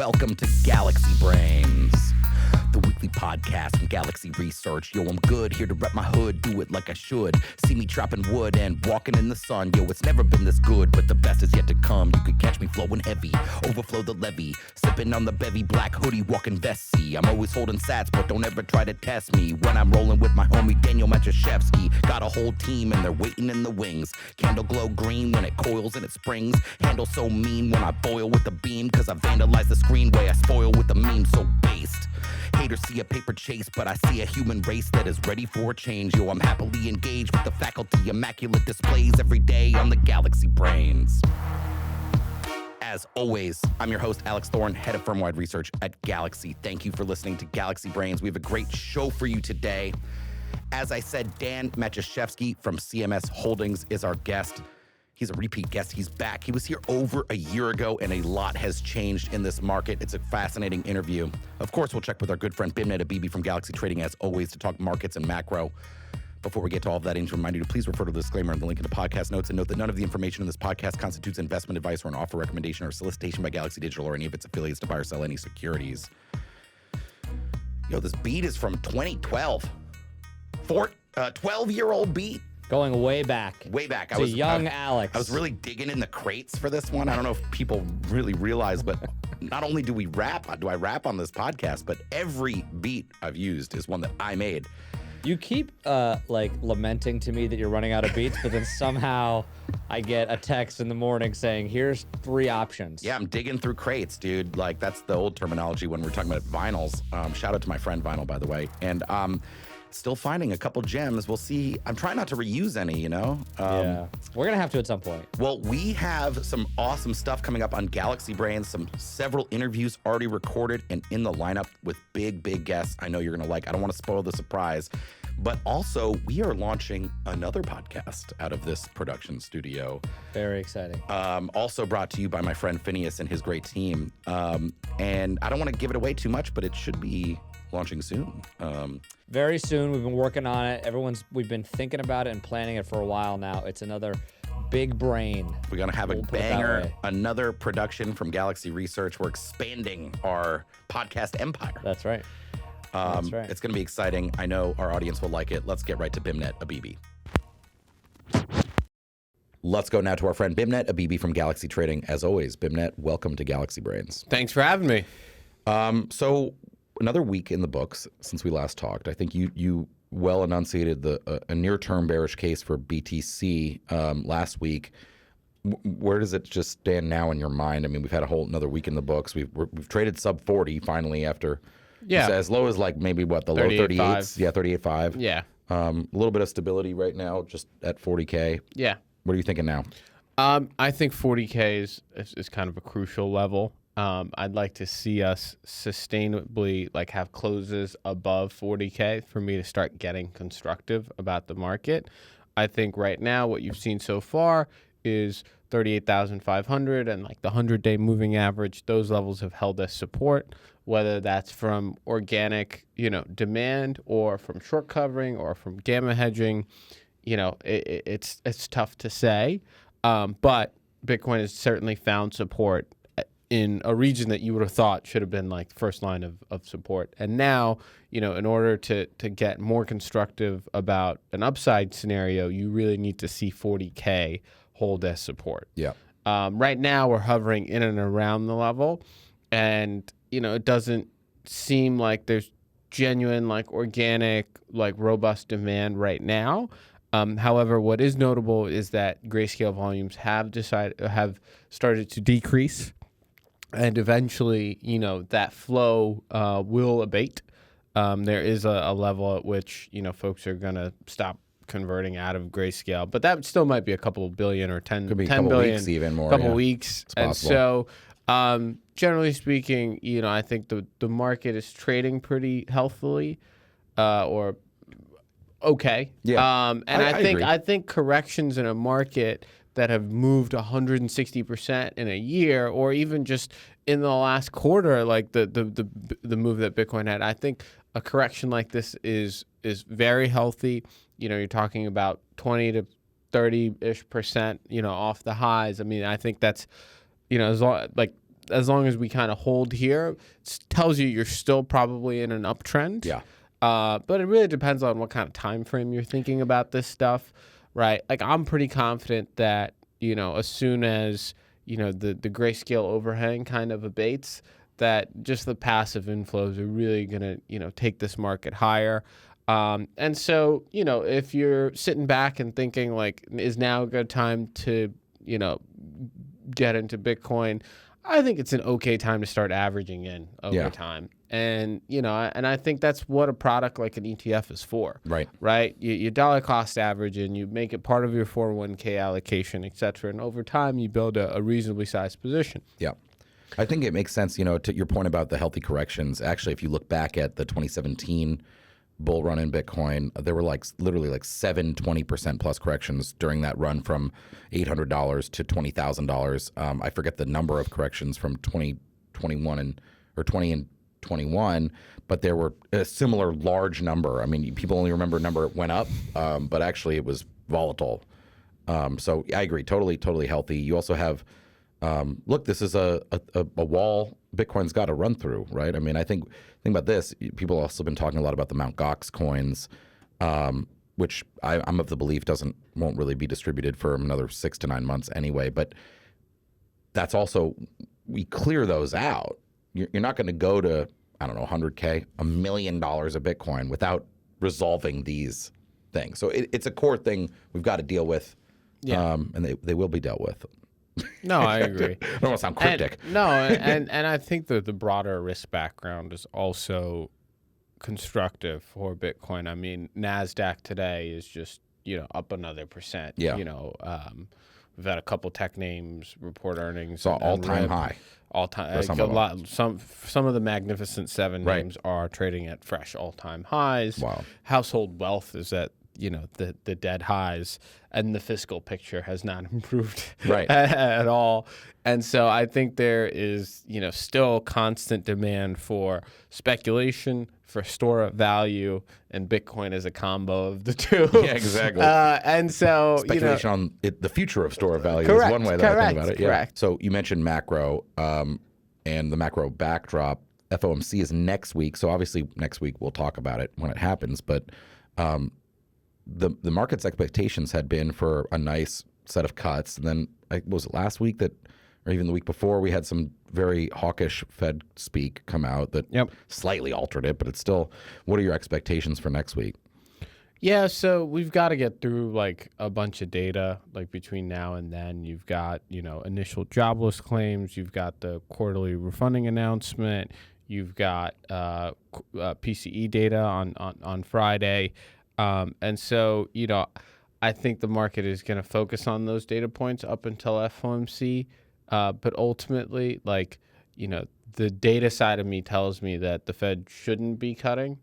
welcome to Galaxy Brains, the weekly podcast from Galaxy Research. Yo, I'm good, here to rep my hood, do it like I should. See me chopping wood and walking in the sun. Yo, it's never been this good, but the best is yet to come. You could catch me flowing heavy, overflow the levee, sipping on the bevy, black hoodie, walking vesty. I'm always holding sats, but don't ever try to test me. When I'm rolling with my homie Dan Matuszewski, got a whole team and they're waiting in the wings. Candle glow green when it coils and it springs. Handle so mean when I boil with the beam, cause I vandalize the screen way I spoil with the meme so based. Haters see a paper chase, but I see a human race that is ready for a change. Yo, I'm happily engaged with the faculty, immaculate displays every day on the Galaxy Brains. As always, I'm your host, Alex Thorne, head of firm-wide research at Galaxy. Thank you for listening to Galaxy Brains. We have a great show for you today. As I said, Dan Matuszewski from CMS Holdings is our guest. He's a repeat guest. He's back. He was here over a year ago, and a lot has changed in this market. It's a fascinating interview. Of course, we'll check with our good friend Beimnet Abebe from Galaxy Trading, as always, to talk markets and macro. Before we get to all of that, I need to remind you to please refer to the disclaimer and the link in the podcast notes, and note that none of the information in this podcast constitutes investment advice or an offer, recommendation, or solicitation by Galaxy Digital or any of its affiliates to buy or sell any securities. Yo, this beat is from 2012. 12-year-old beat. Going way back. Way back. To young Alex. I was really digging in the crates for this one. I don't know if people really realize, but not only do I rap on this podcast, but every beat I've used is one that I made. You keep lamenting to me that you're running out of beats, but then somehow I get a text in the morning saying, here's 3 options. Yeah, I'm digging through crates, dude. Like, that's the old terminology when we're talking about vinyls. Shout out to my friend Vinyl, by the way. And still finding a couple gems. We'll see. I'm trying not to reuse any, you know? Yeah, we're going to have to at some point. Well, we have some awesome stuff coming up on Galaxy Brains, several interviews already recorded and in the lineup with big guests I know you're going to like. I don't want to spoil the surprise, but also we are launching another podcast out of this production studio. Very exciting. Also brought to you by my friend Phineas and his great team. And I don't want to give it away too much, but it should be launching soon. Very soon. We've been working on it. We've been thinking about it and planning it for a while now. It's another big brain. We're going to have a banger, another production from Galaxy Research. We're expanding our podcast empire. That's right. That's right. It's going to be exciting. I know our audience will like it. Let's get right to Beimnet Abebe. Let's go now to our friend Beimnet Abebe from Galaxy Trading. As always, Beimnet, welcome to Galaxy Brains. Thanks for having me. So another week in the books since we last talked. I think you well enunciated a near-term bearish case for BTC last week. Where does it just stand now in your mind? I mean, we've had another week in the books. We've traded sub 40 finally after as low as like maybe what the low 38s. Yeah, 38.5. Yeah. A little bit of stability right now, just at 40K. Yeah. What are you thinking now? I think 40K is kind of a crucial level. I'd like to see us sustainably have closes above 40K for me to start getting constructive about the market. I think right now what you've seen so far is 38,500 and the 100-day moving average. Those levels have held as support, whether that's from organic, demand or from short covering or from gamma hedging. It's tough to say, but Bitcoin has certainly found support in a region that you would have thought should have been the first line of support. And now, in order to get more constructive about an upside scenario, you really need to see 40K hold as support. Yeah. Right now, we're hovering in and around the level, and, it doesn't seem like there's genuine, organic, robust demand right now. However, what is notable is that grayscale volumes have started to decrease. And eventually, that flow will abate. There is a level at which, folks are going to stop converting out of grayscale. But that still might be a couple of billion or 10 billion. Weeks even more. Couple weeks. And so, generally speaking, I think the market is trading pretty healthily or okay. Yeah. And I I think corrections in a market that have moved 160% in a year, or even just in the last quarter, the move that Bitcoin had, I think a correction like this is very healthy. You're talking about 20 to 30-ish%, off the highs. I mean, I think that's, as long, as long as we kind of hold here, it tells you you're still probably in an uptrend. Yeah. But it really depends on what kind of time frame you're thinking about this stuff, right? Like I'm pretty confident that, as soon as, the grayscale overhang kind of abates, that just the passive inflows are really going to, take this market higher. And so, if you're sitting back and thinking like, is now a good time to, get into Bitcoin, I think it's an okay time to start averaging in over time. And, and I think that's what a product like an ETF is for. Right? You dollar cost average and you make it part of your 401k allocation, et cetera. And over time, you build a reasonably sized position. Yeah. I think it makes sense, to your point about the healthy corrections. Actually, if you look back at the 2017 bull run in Bitcoin, there were literally 20% plus corrections during that run from $800 to $20,000. I forget the number of corrections from 2021 or 20 and 21, but there were a similar large number. I mean, people only remember a number went up, but actually it was volatile. So I agree, totally healthy. You also have, look, this is a wall Bitcoin's got to run through, right? I mean, think about this. People have also been talking a lot about the Mt. Gox coins, which I'm of the belief won't really be distributed for another 6 to 9 months anyway. But that's also, we clear those out. You're not going to go to, I don't know, 100K, $1 million of Bitcoin without resolving these things. So it's a core thing we've got to deal with, and they will be dealt with. No, I agree. I don't want to sound cryptic. And I think that the broader risk background is also constructive for Bitcoin. I mean, NASDAQ today is just, up another %. Yeah. We've had a couple tech names report earnings. So all-time high. All-time. Some of the Magnificent Seven names are trading at fresh all-time highs. Wow. Household wealth is at the dead highs, and the fiscal picture has not improved at all. And so I think there is, still constant demand for speculation, for store of value, and Bitcoin is a combo of the two. Yeah, exactly. And so speculation on the future of store of value is one way that I think about it. Correct. Yeah. So you mentioned macro, and the macro backdrop. FOMC is next week, so obviously next week we'll talk about it when it happens. But the market's expectations had been for a nice set of cuts. And then was it last week or even the week before, we had some very hawkish Fed speak come out that slightly altered it, but it's still, what are your expectations for next week? Yeah, so we've got to get through a bunch of data between now and then. You've got, initial jobless claims, you've got the quarterly refunding announcement, you've got PCE data on Friday. And so, I think the market is going to focus on those data points up until FOMC. But ultimately, the data side of me tells me that the Fed shouldn't be cutting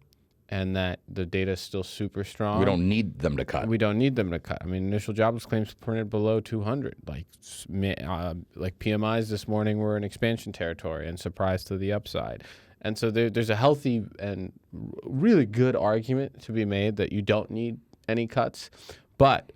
and that the data is still super strong. We don't need them to cut. We don't need them to cut. I mean, initial jobless claims printed below 200. PMIs this morning were in expansion territory and surprised to the upside. And so there's a healthy and really good argument to be made that you don't need any cuts. But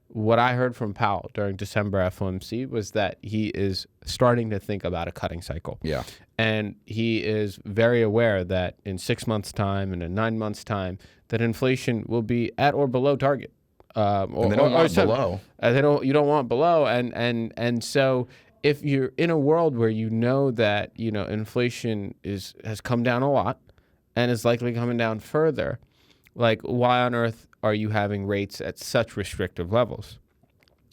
what I heard from Powell during December FOMC was that he is starting to think about a cutting cycle. Yeah. And he is very aware that in 6 months' time and in 9 months' time, that inflation will be at or below target. And they don't want below. You don't want below. And so if you're in a world where that inflation has come down a lot and is likely coming down further, why on earth are you having rates at such restrictive levels?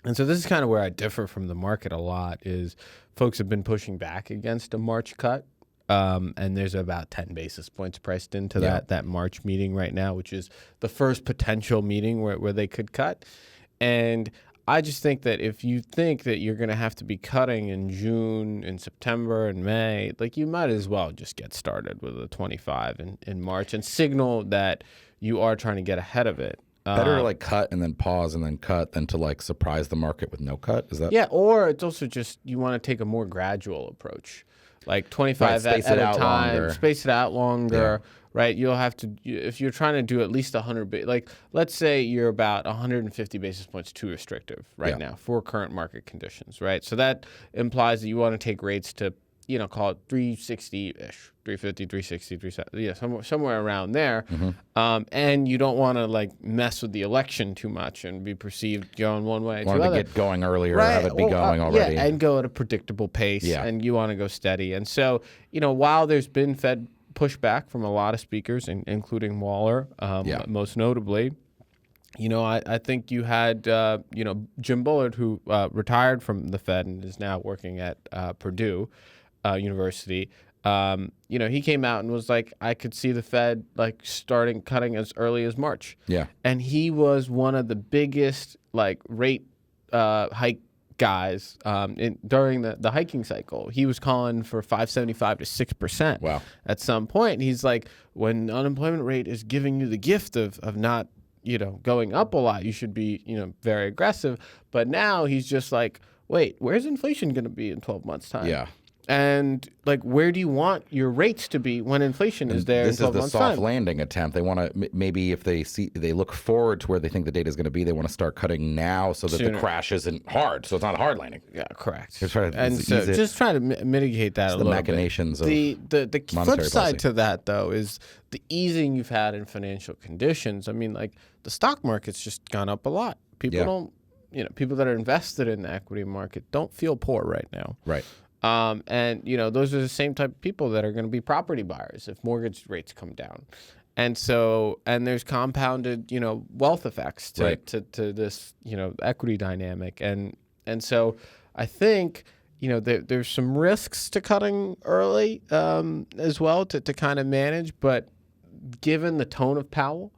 And so this is kind of where I differ from the market a lot. Is folks have been pushing back against a March cut, and there's about 10 basis points priced into that March meeting right now, which is the first potential meeting where they could cut. And I just think that if you think that you're going to have to be cutting in June, in September, and May, you might as well just get started with a 25 in March and signal that you are trying to get ahead of it. Better to cut and then pause and then cut than to surprise the market with no cut. Is that? Yeah, or it's also just you want to take a more gradual approach, 25 at a time, longer. Space it out longer. Yeah. Right, you'll have to, if you're trying to do at least 100, let's say you're about 150 basis points too restrictive now for current market conditions, right? So that implies that you want to take rates to call it 360-ish, 350, 360, 370, somewhere around there. And you don't want to like mess with the election too much and be perceived going one way or the Wanted other. to get going earlier, have it be going already. Yeah, and go at a predictable pace, and you want to go steady. And so, while there's been Fed pushback from a lot of speakers, including Waller, most notably, I think you had, Jim Bullard, who retired from the Fed and is now working at Purdue University. He came out and was like, I could see the Fed like starting cutting as early as March. Yeah. And he was one of the biggest like rate hike guys during the hiking cycle. He was calling for 5.75 to 6%. Wow. At some point, he's like, when the unemployment rate is giving you the gift of not going up a lot, you should be, very aggressive. But now he's just like, wait, where's inflation going to be in 12 months' time? Yeah. And like, where do you want your rates to be when inflation is there? This is the soft landing attempt. They want to maybe if they look forward to where they think the data is going to be, they want to start cutting now so that the crash isn't hard. So it's not a hard landing. Yeah, correct. Just try to mitigate that a little bit. The machinations of the flip side to that though is the easing you've had in financial conditions. I mean, like the stock market's just gone up a lot. People don't, people that are invested in the equity market don't feel poor right now. Right. And those are the same type of people that are going to be property buyers if mortgage rates come down. And so, and there's compounded, wealth effects to this, equity dynamic. And so I think, there's some risks to cutting early, as well to kind of manage, but given the tone of Powell,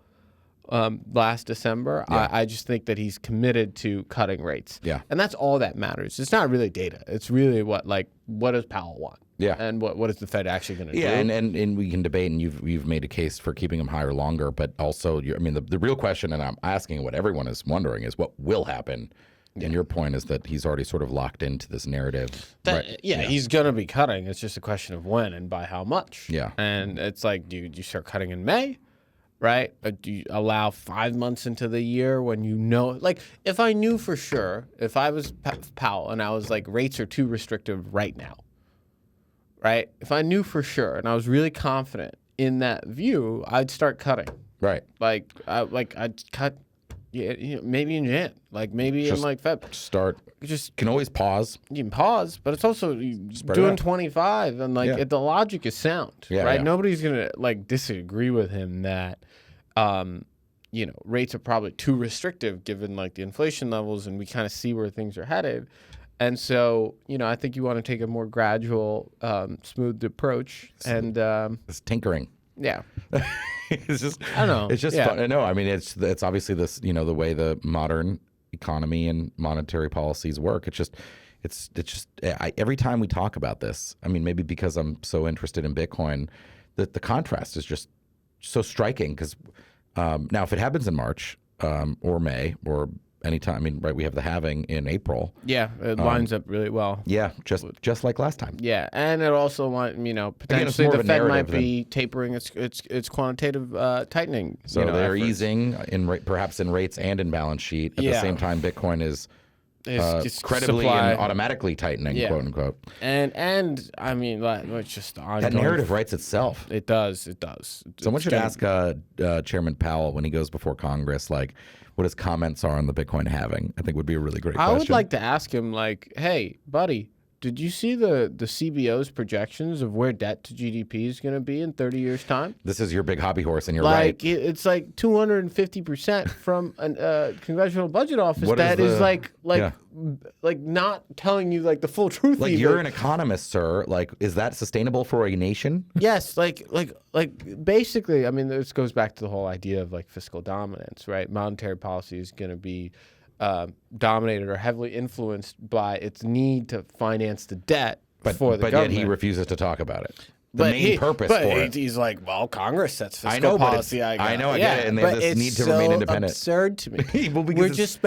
last December, I just think that he's committed to cutting rates. Yeah. And that's all that matters. It's not really data. It's really what does Powell want? Yeah. And what is the Fed actually going to do? Yeah, and we can debate, and you've made a case for keeping them higher longer, but also, the real question, and I'm asking what everyone is wondering, is what will happen. Yeah. And your point is that he's already sort of locked into this narrative. He's going to be cutting. It's just a question of when and by how much. Yeah. And it's like, do you start cutting in May? Right? Or do you allow 5 months into the year when if I knew for sure, if I was Powell and I was like, rates are too restrictive right now, right? If I knew for sure and I was really confident in that view, I'd start cutting. Right. I'd cut, maybe in Jan, maybe just in Feb. Can always pause. You can pause, but it's also doing 25, and the logic is sound, right? Yeah. Nobody's gonna disagree with him that, rates are probably too restrictive given the inflation levels, and we kind of see where things are headed. And so, I think you want to take a more gradual, smooth approach, and it's tinkering. Yeah. It's just, I don't know. It's just fun. No, I mean, it's obviously this, the way the modern economy and monetary policies work. It's just every time we talk about this, I mean, maybe because I'm so interested in Bitcoin, that the contrast is just so striking. Because now, if it happens in March or May or anytime, we have the halving in April. Yeah, it lines up really well. Yeah, just like last time. Yeah, and it also potentially the Fed might be tapering its quantitative tightening. So they're easing perhaps in rates and in balance sheet at the same time. Bitcoin is credibly and automatically tightening, quote unquote. And it's just ongoing. That narrative writes itself. It does. Someone should ask Chairman Powell when he goes before Congress, what his comments are on the Bitcoin halving. I think would be a really great question. I would like to ask him, hey, buddy, did you see the CBO's projections of where debt to GDP is going to be in 30 years' time? This is your big hobby horse, and you're right. It's 250% from a congressional budget office is not telling you the full truth. You're an economist, sir. Is that sustainable for a nation? Yes. Basically, this goes back to the whole idea of fiscal dominance, right? Monetary policy is going to be dominated or heavily influenced by its need to finance the debt for the government. But yet he refuses to talk about it. The main purpose for it. He's Congress sets fiscal policy. I know, I get it, and they have this need to remain independent. It's absurd to me. We're just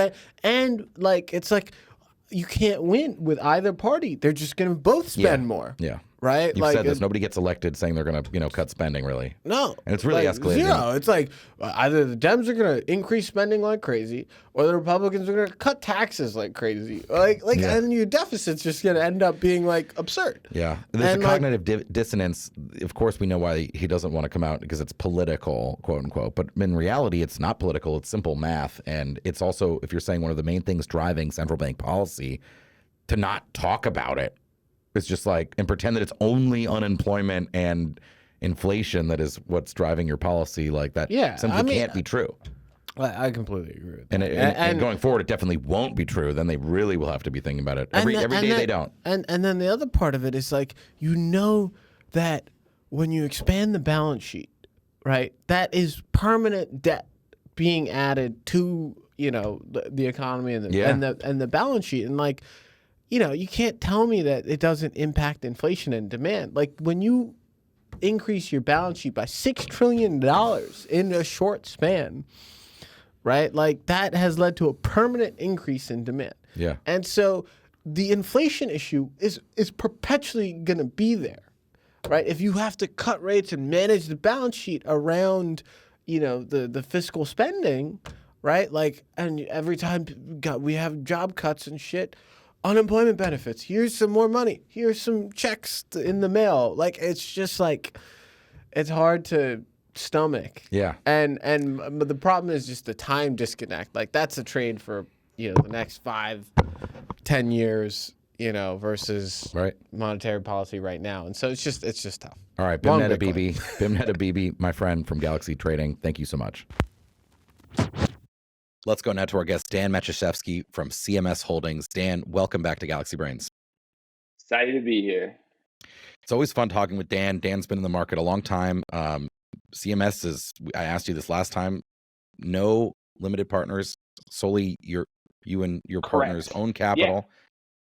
you can't win with either party. They're just going to both spend more. Yeah. right? You've said this. Nobody gets elected saying they're going to, cut spending, really. No. And it's really escalated. Zero. It's like either the Dems are going to increase spending like crazy, or the Republicans are going to cut taxes like crazy. And your deficit's just going to end up being like absurd. Yeah. There's a cognitive dissonance. Of course, we know why he doesn't want to come out, because it's political, quote unquote. But in reality, it's not political. It's simple math. And it's also, if you're saying one of the main things driving central bank policy, to not talk about it. It's just like, and pretend that it's only unemployment and inflation that is what's driving your policy. Like that simply can't be true. I completely agree with that. And going forward, it definitely won't be true. Then they really will have to be thinking about it. Every day they don't. And then the other part of it is like, that when you expand the balance sheet, right, that is permanent debt being added to, the economy and the balance sheet. And like, you can't tell me that it doesn't impact inflation and demand. Like when you increase your balance sheet by $6 trillion in a short span, right? Like that has led to a permanent increase in demand. Yeah. And so the inflation issue is perpetually going to be there, right? If you have to cut rates and manage the balance sheet around, the fiscal spending, right? Like, and every time we have job cuts and shit, unemployment benefits. Here's some more money. Here's some checks in the mail. Like, it's just like, it's hard to stomach. Yeah. And the problem is just the time disconnect. Like, that's a trade for, the next 5-10 years, versus monetary policy right now. And so it's just tough. All right. Beimnet Abebe, my friend from Galaxy Trading. Thank you so much. Let's go now to our guest, Dan Matuszewski from CMS Holdings. Dan, welcome back to Galaxy Brains. Excited to be here. It's always fun talking with Dan. Dan's been in the market a long time. CMS is, I asked you this last time, no limited partners, solely you and your partner's own capital. Yeah.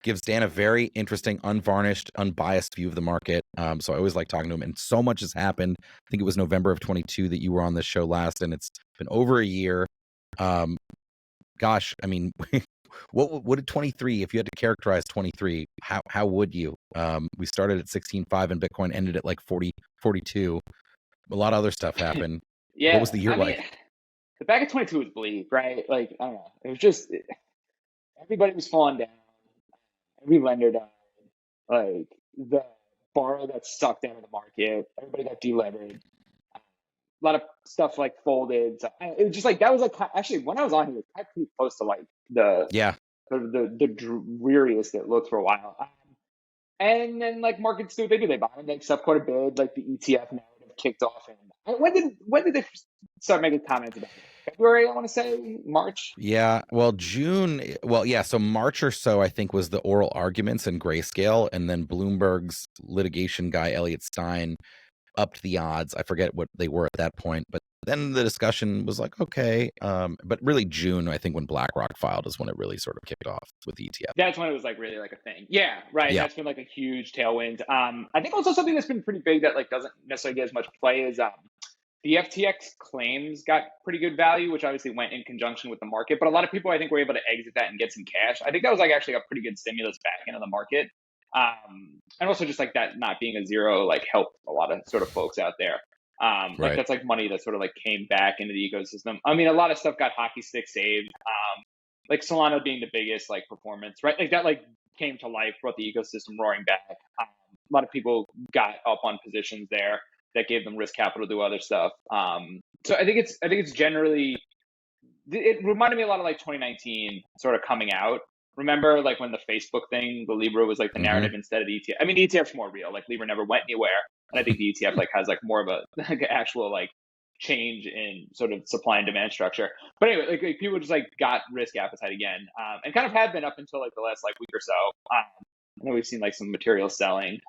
Gives Dan a very interesting, unvarnished, unbiased view of the market. So I always like talking to him. And so much has happened. I think it was November of 22 that you were on this show last, and it's been over a year. Gosh, I mean, what did 23, if you had to characterize 23, how would you? We started at 16.5 and Bitcoin ended at like 42. A lot of other stuff happened. Yeah. What was the year like? The back of 22 was bleak, right? Like, I don't know. It was just, everybody was falling down. Every lender died. Like, the borrower got sucked out of the market. Everybody got delevered. A lot of stuff like folded. So it was just like, that was like, actually, when I was on here, it was kind of pretty close to like the dreariest it looked for a while. And then like markets do what they do. They buy and they up quite a bit. Like the ETF narrative kicked off. And when did they start making comments about it? February, I want to say, March. Yeah, well, June. Well, yeah. So March or so, I think, was the oral arguments in Grayscale, and then Bloomberg's litigation guy Elliot Stein upped the odds. I forget what they were at that point, but then the discussion was like, okay. But really June, I think, when BlackRock filed is when it really sort of kicked off with the ETF. That's when it was like really like a thing. Yeah, right. Yeah. That's been like a huge tailwind. I think also something that's been pretty big that like doesn't necessarily get as much play is the FTX claims got pretty good value, which obviously went in conjunction with the market. But a lot of people, I think, were able to exit that and get some cash. I think that was like actually a pretty good stimulus back into the market. And also just like that not being a zero, like helped a lot of sort of folks out there. Like that's like money that sort of like came back into the ecosystem. I mean, a lot of stuff got hockey stick saved. Like Solana being the biggest like performance, right? Like that like came to life, brought the ecosystem roaring back. A lot of people got up on positions there that gave them risk capital to do other stuff. So I think it's generally, it reminded me a lot of like 2019 sort of coming out. Remember like when the Facebook thing, the Libra was like the narrative instead of the ETF. I mean, the ETF's more real. Like Libra never went anywhere. And I think the ETF like has like more of a like actual like change in sort of supply and demand structure. But anyway, like people just like got risk appetite again, and kind of have been up until like the last like week or so. I know we've seen like some material selling.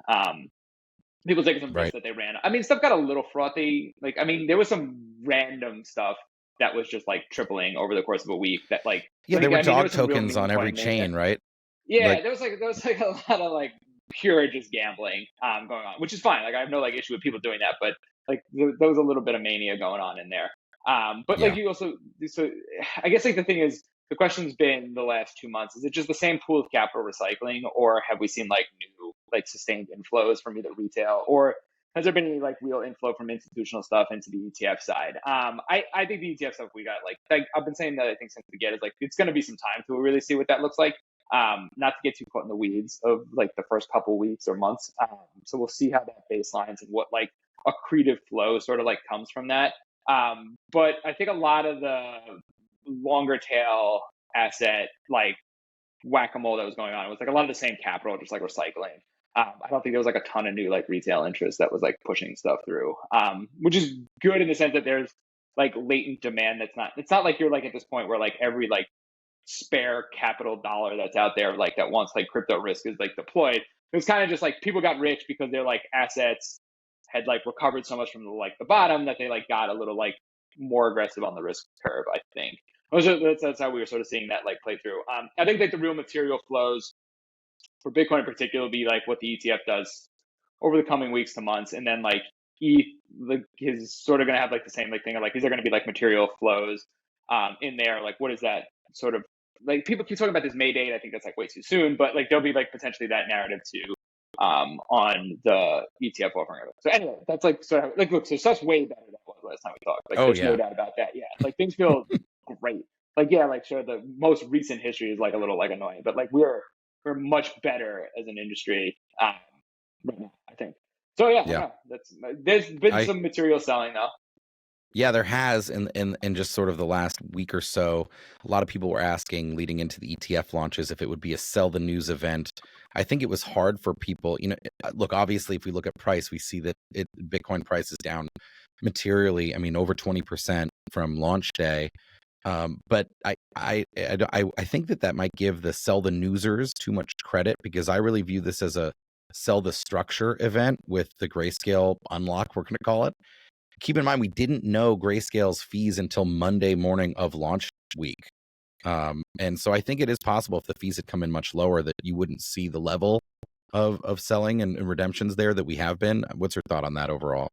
People taking some risks that they ran. I mean, stuff got a little frothy. Like, I mean, there was some random stuff that was just like tripling over the course of a week. That like there were dog tokens on every chain, right? Yeah, like, there was like a lot of like pure just gambling going on, which is fine. Like I have no like issue with people doing that, but like there was a little bit of mania going on in there. But like you also, so I guess like the thing is, the question's been the last 2 months, is it just the same pool of capital recycling, or have we seen like new like sustained inflows from either retail, or has there been any like real inflow from institutional stuff into the ETF side? I think the ETF stuff we got, like I've been saying that I think since we get is like it's going to be some time to really see what that looks like. Not to get too caught in the weeds of like the first couple weeks or months. So we'll see how that baselines and what like accretive flow sort of like comes from that. But I think a lot of the longer tail asset like whack-a-mole that was going on, it was like a lot of the same capital just like recycling. I don't think there was like a ton of new like retail interest that was like pushing stuff through, which is good in the sense that there's like latent demand. It's not like you're like at this point where like every like spare capital dollar that's out there like that wants like crypto risk is like deployed. It's kind of just like people got rich because their like assets had like recovered so much from the bottom that they like got a little like more aggressive on the risk curve, I think. That's how we were sort of seeing that like play through. I think like the real material flows for Bitcoin in particular will be like what the ETF does over the coming weeks to months, and then like ETH like is sort of going to have like the same like thing of like, is there going to be like material flows in there? Like what is that sort of like, people keep talking about this May date. I think that's like way too soon, but like there'll be like potentially that narrative too on the ETF offering. So anyway, that's like sort of like, look, so stuff's way better than it was last time we talked. Like there's no doubt about that. Yeah, like things feel great. Like yeah, like sure the most recent history is like a little like annoying, but like we're much better as an industry right now, I think. So yeah. There's been some material selling though. Yeah, there has in just sort of the last week or so. A lot of people were asking leading into the ETF launches if it would be a sell the news event. I think it was hard for people. Look, obviously, if we look at price, we see that Bitcoin price is down materially. I mean, over 20% from launch day. But I think that might give the sell the newsers too much credit, because I really view this as a sell the structure event with the Grayscale unlock, we're going to call it. Keep in mind, we didn't know Grayscale's fees until Monday morning of launch week. And so I think it is possible if the fees had come in much lower that you wouldn't see the level of selling and redemptions there that we have been. What's your thought on that overall?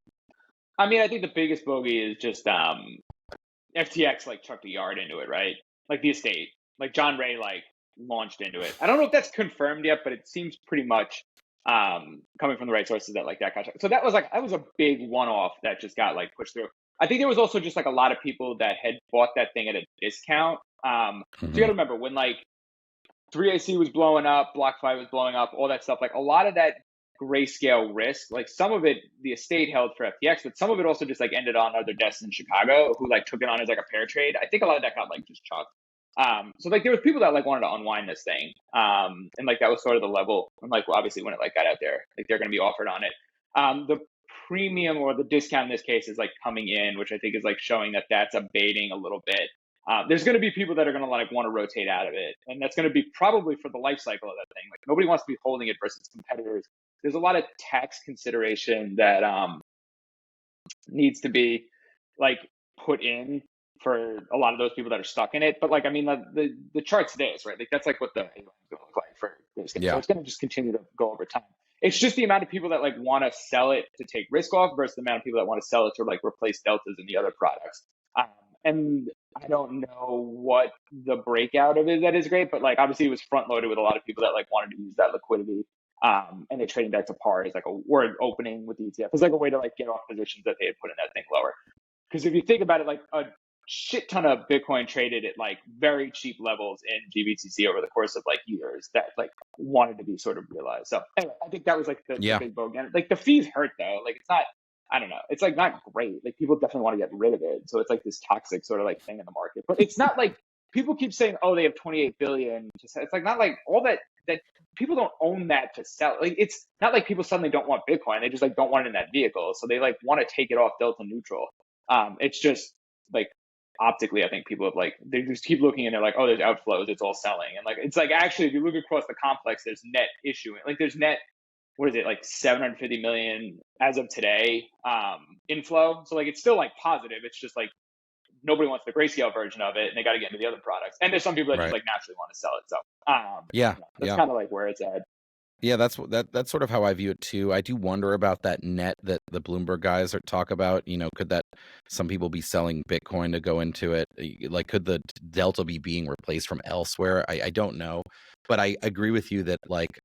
I mean, I think the biggest bogey is just FTX like chucked a yard into it, right? Like the estate, like John Ray like launched into it. I don't know if that's confirmed yet, but it seems pretty much coming from the right sources that like that contract. So that was a big one-off that just got like pushed through. I think there was also just like a lot of people that had bought that thing at a discount. So you got to remember when like 3AC was blowing up, BlockFi was blowing up, all that stuff. Like a lot of that Grayscale risk, like some of it the estate held for FTX, but some of it also just like ended on other desks in Chicago who like took it on as like a pair trade. I think a lot of that got like just chucked. So like there was people that like wanted to unwind this thing, and like that was sort of the level. And like obviously when it like got out there, like they're going to be offered on it. The premium or the discount in this case is like coming in, which I think is like showing that that's abating a little bit. There's going to be people that are going to like want to rotate out of it, and that's going to be probably for the life cycle of that thing. Like nobody wants to be holding it versus competitors. There's a lot of tax consideration that needs to be like put in for a lot of those people that are stuck in it. But like, I mean, the chart today is right. Like that's like what the AUM is going to look like for this thing. So it's going to just continue to go over time. It's just the amount of people that like want to sell it to take risk off versus the amount of people that want to sell it to like replace deltas in the other products. And I don't know what the breakout of it that is great, but like obviously it was front loaded with a lot of people that like wanted to use that liquidity. And they're trading back to par as like a word opening with the ETF. It's like a way to like get off positions that they had put in that thing lower. Because if you think about it, like a shit ton of Bitcoin traded at like very cheap levels in GBTC over the course of like years that like wanted to be sort of realized. So anyway, I think that was like the big bogey. Like the fees hurt though. Like it's not, I don't know. It's like not great. Like people definitely want to get rid of it. So it's like this toxic sort of like thing in the market. But it's not like people keep saying, oh, they have 28 billion. It's like not like all that people don't own that to sell. Like it's not like people suddenly don't want Bitcoin. They just like don't want it in that vehicle. So they like want to take it off delta neutral. It's just like optically, I think people have like, they just keep looking and they're like, oh, there's outflows. It's all selling. And like, it's like actually, if you look across the complex, there's net issuing. Like there's net, what is it, like 750 million as of today inflow. So like it's still like positive. It's just like nobody wants the Grayscale version of it, and they got to get into the other products. And there's some people that just like naturally want to sell it. So that's kind of like where it's at. Yeah, that's sort of how I view it too. I do wonder about that net that the Bloomberg guys talk about. You know, could that some people be selling Bitcoin to go into it? Like, could the delta be being replaced from elsewhere? I don't know, but I agree with you that like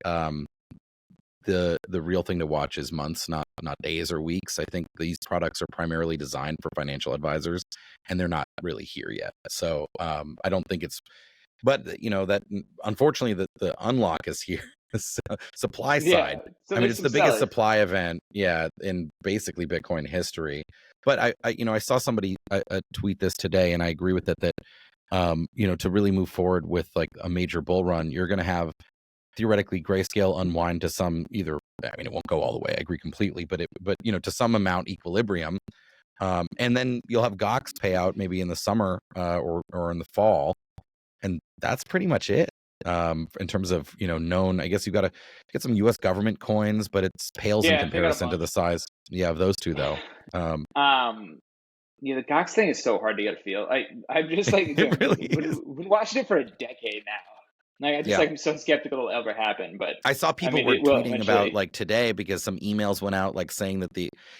the real thing to watch is months, not days or weeks. I think these products are primarily designed for financial advisors, and they're not really here yet. So I don't think it's. But that unfortunately the unlock is here. Supply side. So I mean, there's it's some the biggest sellers. supply event, in basically Bitcoin history. But I saw somebody tweet this today, and I agree with it that to really move forward with like a major bull run, you're going to have theoretically grayscale unwind to some either. I mean, it won't go all the way. I agree completely, but to some amount equilibrium, and then you'll have Gox payout maybe in the summer or in the fall, and that's pretty much it. In terms of known, I guess you got to get some U.S. government coins, but it pales in comparison to the size of those two though. The Gox thing is so hard to get a feel. I'm just like It really is. We've been watching it for a decade now. Like I'm so skeptical it'll ever happen. But I saw people were tweeting about like today because some emails went out like saying that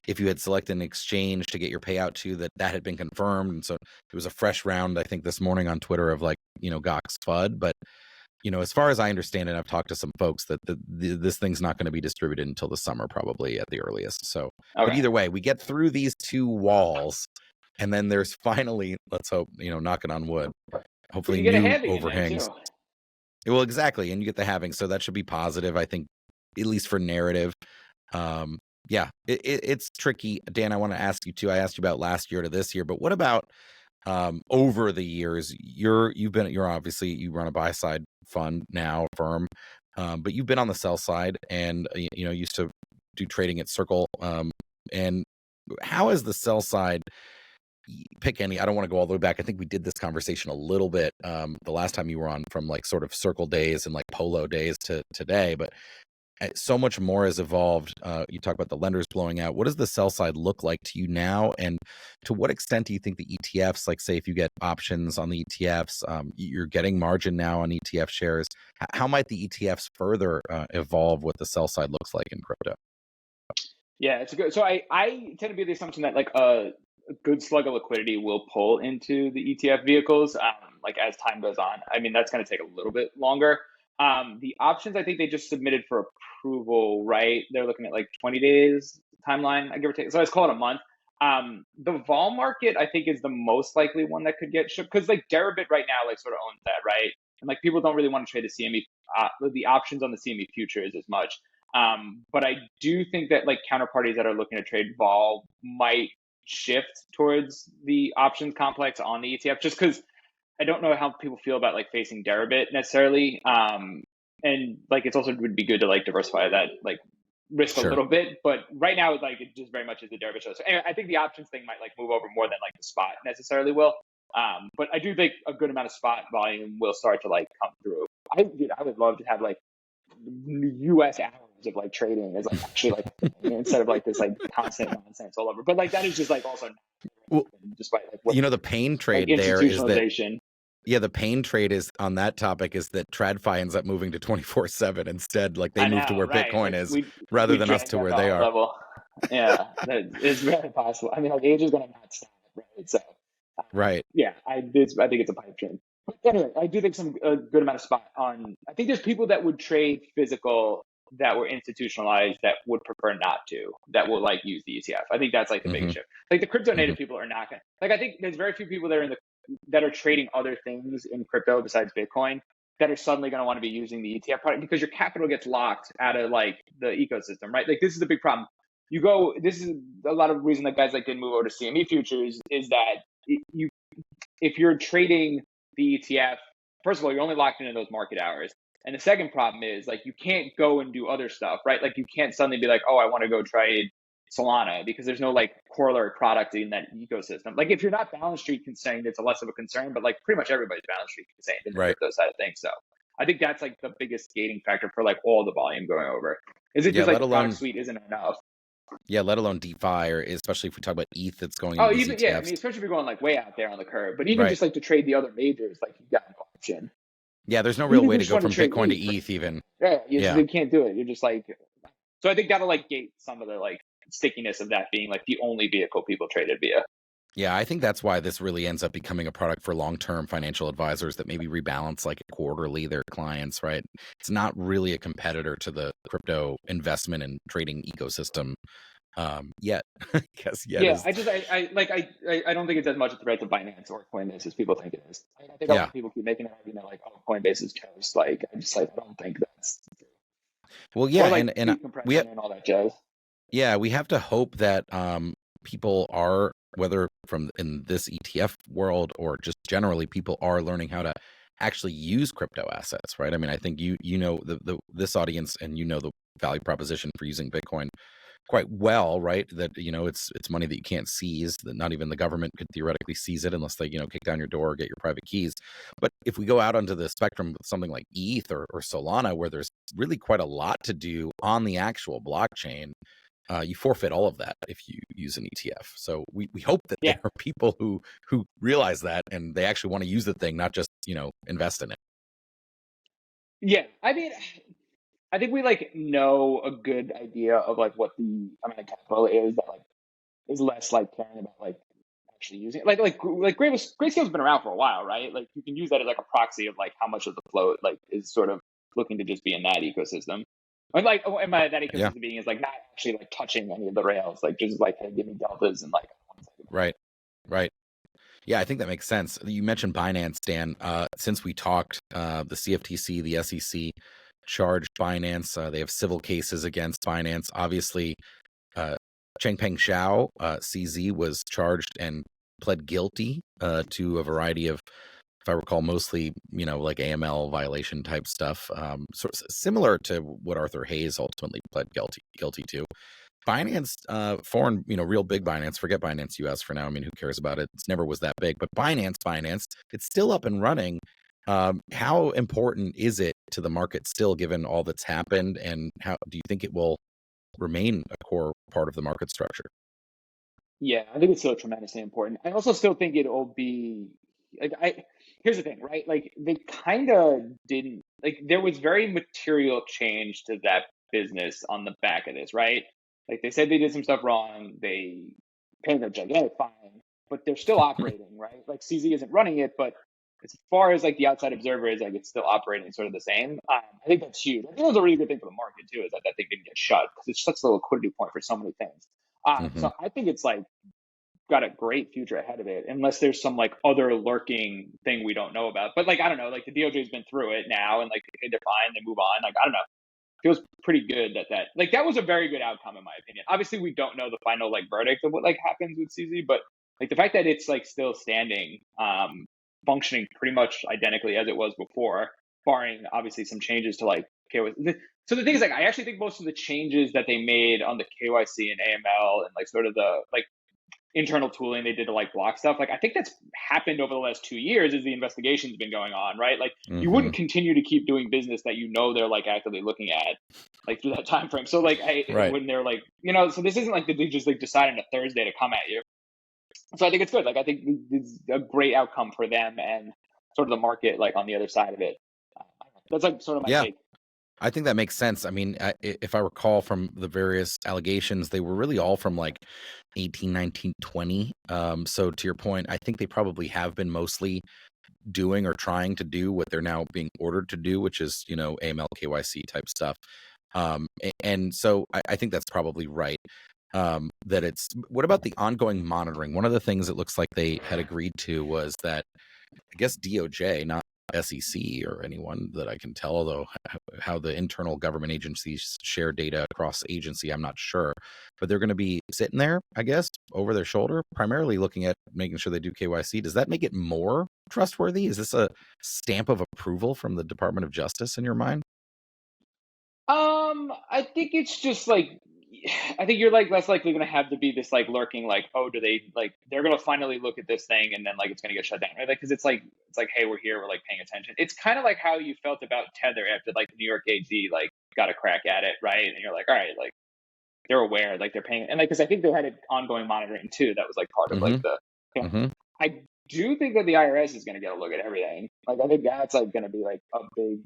if you had selected an exchange to get your payout to that had been confirmed, and so it was a fresh round. I think this morning on Twitter of like Gox FUD, but as far as I understand it, I've talked to some folks that this thing's not going to be distributed until the summer, probably at the earliest. So, But either way, we get through these two walls, and then there's finally, let's hope, knocking on wood, hopefully new overhangs. Well, exactly, and you get the halving, so that should be positive, I think, at least for narrative. It's tricky. Dan, I want to ask you too. I asked you about last year to this year, but what about over the years? You're obviously you run a buy side fund now, firm, but you've been on the sell side and used to do trading at Circle. And how is the sell side? Pick any. I don't want to go all the way back. I think we did this conversation a little bit the last time you were on, from like sort of Circle days and like Polo days to today, but so much more has evolved. You talk about the lenders blowing out. What does the sell side look like to you now? And to what extent do you think the ETFs, like say if you get options on the ETFs, you're getting margin now on ETF shares. How might the ETFs further evolve what the sell side looks like in crypto? Yeah, it's good. So I tend to be the assumption that like a good slug of liquidity will pull into the ETF vehicles like as time goes on. I mean, that's going to take a little bit longer. The options, I think they just submitted for approval, right? They're looking at like 20 days timeline, I give or take. So let's call it a month. The vol market, I think, is the most likely one that could get shipped because like Deribit right now, like sort of owns that, right? And like people don't really want to trade the CME, the options on the CME futures as much. But I do think that like counterparties that are looking to trade vol might shift towards the options complex on the ETF, just because I don't know how people feel about like facing Deribit necessarily. And like it's also would be good to like diversify that like risk a little bit. But right now, like it just very much is the Deribit show. So anyway, I think the options thing might like move over more than like the spot necessarily will. But I do think a good amount of spot volume will start to like come through. I would love to have like US hours of like trading as like actually like instead of like this like constant nonsense all over. But like that is just like also despite like what, the pain trade like, there is that the pain trade is on that topic is that TradFi ends up moving to 24/7 instead. Like they move to where Bitcoin is rather than us to where they are. Level. Yeah, it's very possible. I mean, like age is going to not stop, right? So, right. Yeah, I think it's a pipe dream. But anyway, I do think a good amount of spot on. I think there's people that would trade physical that were institutionalized that would prefer not to, that will like use the ETF. I think that's like the big shift. Like the crypto native people are not going to, like, I think there's very few people that are trading other things in crypto besides Bitcoin that are suddenly going to want to be using the ETF product because your capital gets locked out of like the ecosystem, right? Like this is the big problem. This is a lot of reason that guys like didn't move over to CME futures is that if you're trading the ETF, first of all, you're only locked into those market hours. And the second problem is like you can't go and do other stuff, right? Like you can't suddenly be like, oh, I want to go trade Solana because there's no like corollary product in that ecosystem. Like if you're not balance sheet constrained, it's less of a concern, but like pretty much everybody's balance sheet constrained in the crypto side of things. So I think that's like the biggest gating factor for like all the volume going over. Is it just like the product suite isn't enough? Yeah, let alone DeFi, or especially if we talk about ETH that's going into these ETFs. I mean, especially if you're going like way out there on the curve, but even just like to trade the other majors, like you got an option. Yeah, there's no real way to go from Bitcoin to ETH even. Yeah, you can't do it. You're just like, so I think that'll like gate some of the like stickiness of that being like the only vehicle people traded via. Yeah, I think that's why this really ends up becoming a product for long-term financial advisors that maybe rebalance like quarterly their clients, right? It's not really a competitor to the crypto investment and trading ecosystem yet. I guess yet Yeah, is I don't think it's as much a threat to Binance or Coinbase as people think it is. I think a lot yeah. of people keep making an argument like, oh, Coinbase is toast. Like, I just like I don't think that's true. Well, Or yeah, like and fee we compression and all that jazz. yeah, we have to hope that people are, whether from in this ETF world or just generally, people are learning how to actually use crypto assets, right? I mean, I think you know the this audience and you know the value proposition for using Bitcoin quite well, right? That it's money that you can't seize, that not even the government could theoretically seize it unless they kick down your door or get your private keys. But if we go out onto the spectrum with something like ETH or Solana, where there's really quite a lot to do on the actual blockchain, you forfeit all of that if you use an ETF. So we hope that Yeah, there are people who realize that and they actually want to use the thing, not just invest in it. yeah. I mean, I think we like know a good idea of like what the amount of capital is that like is less like caring about like actually using it. Like Grayscale's been around for a while, right? Like you can use that as like a proxy of like how much of the float like is sort of looking to just be in that ecosystem. And by that Yeah, ecosystem being is like not actually like touching any of the rails, like just like hey, give me deltas and like 1 second. right, right. Yeah, I think that makes sense. You mentioned Binance, Dan. Since we talked, the CFTC, the SEC charged Binance. They have civil cases against Binance. Obviously, Changpeng Zhao, CZ, was charged and pled guilty to a variety of, if I recall, mostly like AML violation type stuff, sort of similar to what Arthur Hayes ultimately pled guilty to. Binance, foreign, real big Binance, forget Binance US for now. I mean, who cares about it? It never was that big, but Binance, it's still up and running. How important is it to the market still, given all that's happened? And how do you think it will remain a core part of the market structure? Yeah, I think it's still tremendously important. I also still think it'll be like I here's the thing, right? Like they kind of didn't like there was very material change to that business on the back of this, right? Like they said they did some stuff wrong, they paid a gigantic fine, but they're still operating, right? Like CZ isn't running it, but as far as like the outside observer is like it's still operating sort of the same. I think that's huge. I think it was a really good thing for the market too, is that that thing didn't get shut because it's such a liquidity point for so many things. Hmm. So I think it's like got a great future ahead of it, unless there's some like other lurking thing we don't know about. But like I don't know, like the DOJ's been through it now, and like they define, they move on. Like I don't know, feels pretty good that like that was a very good outcome in my opinion. Obviously, we don't know the final like verdict of what like happens with CZ, but like the fact that it's like still standing, functioning pretty much identically as it was before, barring obviously some changes to like KYC. So the thing is, like, I actually think most of the changes that they made on the KYC and AML and like sort of the like internal tooling they did to like block stuff, like I think that's happened over the last 2 years as the investigation's been going on, right? Like you Hmm. wouldn't continue to keep doing business that they're like actively looking at like through that time frame. So like Right. when they're like so this isn't like they just like decide on a Thursday to come at you. So I think it's good. Like I think it's a great outcome for them and sort of the market like on the other side of it. That's like sort of my Yeah. take. I think that makes sense. I mean, if I recall from the various allegations, they were really all from like 18, 19, 20. So to your point, I think they probably have been mostly doing or trying to do what they're now being ordered to do, which is, AML, KYC type stuff. And so I think that's probably right. That it's, what about the ongoing monitoring? One of the things it looks like they had agreed to was that, I guess DOJ, not SEC or anyone that I can tell, although how the internal government agencies share data across agency, I'm not sure. But they're going to be sitting there, I guess, over their shoulder, primarily looking at making sure they do KYC. Does that make it more trustworthy? Is this a stamp of approval from the Department of Justice in your mind? I think it's just like I think you're like less likely going to have to be this like lurking like, oh, do they like they're going to finally look at this thing and then like it's going to get shut down, right? Like because it's like hey, we're here, we're like paying attention. It's kind of like how you felt about Tether after like the New York AG like got a crack at it, right? And you're like, all right, like they're aware, like they're paying, and like because I think they had ongoing monitoring too. That was like part of Mm-hmm. like the. Mm-hmm. I do think that the IRS is going to get a look at everything. Like I think that's like going to be like a big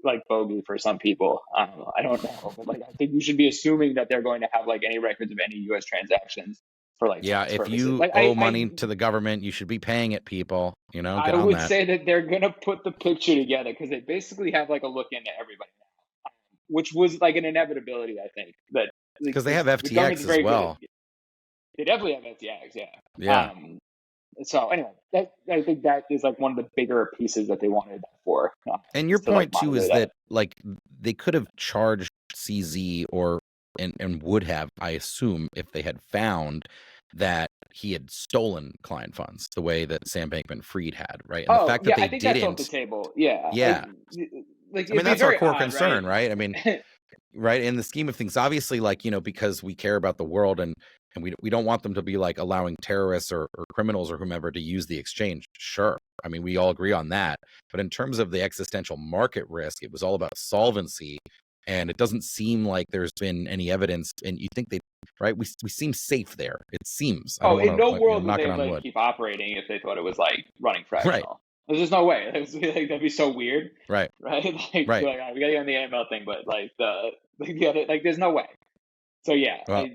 like bogey for some people. I don't know, but like I think you should be assuming that they're going to have like any records of any U.S. transactions. for like Yeah, tax if purposes. you Like owe money to the government, you should be paying it, people. Get I on would that. say that they're gonna put the picture together because they basically have like a look into everybody now, which was like an inevitability. I think that Because they have the government's FTX as very good well. they definitely have FTX, yeah. Yeah. So anyway, I think that is like one of the bigger pieces that they wanted that for. And your to, like, point too is monitor that like they could have charged CZ and would have, I assume, if they had found that he had stolen client funds the way that Sam Bankman-Fried had, right? And the fact that yeah, they I think didn't, that's off the table. Yeah, yeah. like I mean, it'd be that's our very core odd, concern, right? I right? mean, right, in the scheme of things, obviously, like, because we care about the world and we don't want them to be like allowing terrorists or criminals or whomever to use the exchange. Sure. I mean, we all agree on that. But in terms of the existential market risk, it was all about solvency. And it doesn't seem like there's been any evidence. And you think right? We seem safe there. It seems. I don't in no want to, world would knocking they on like wood. keep operating if they thought it was like running Right. fractional. There's just no way. That'd be so weird. Right. Right. Right. We gotta get on the AML thing, but like the other, like there's no way. So yeah, Well,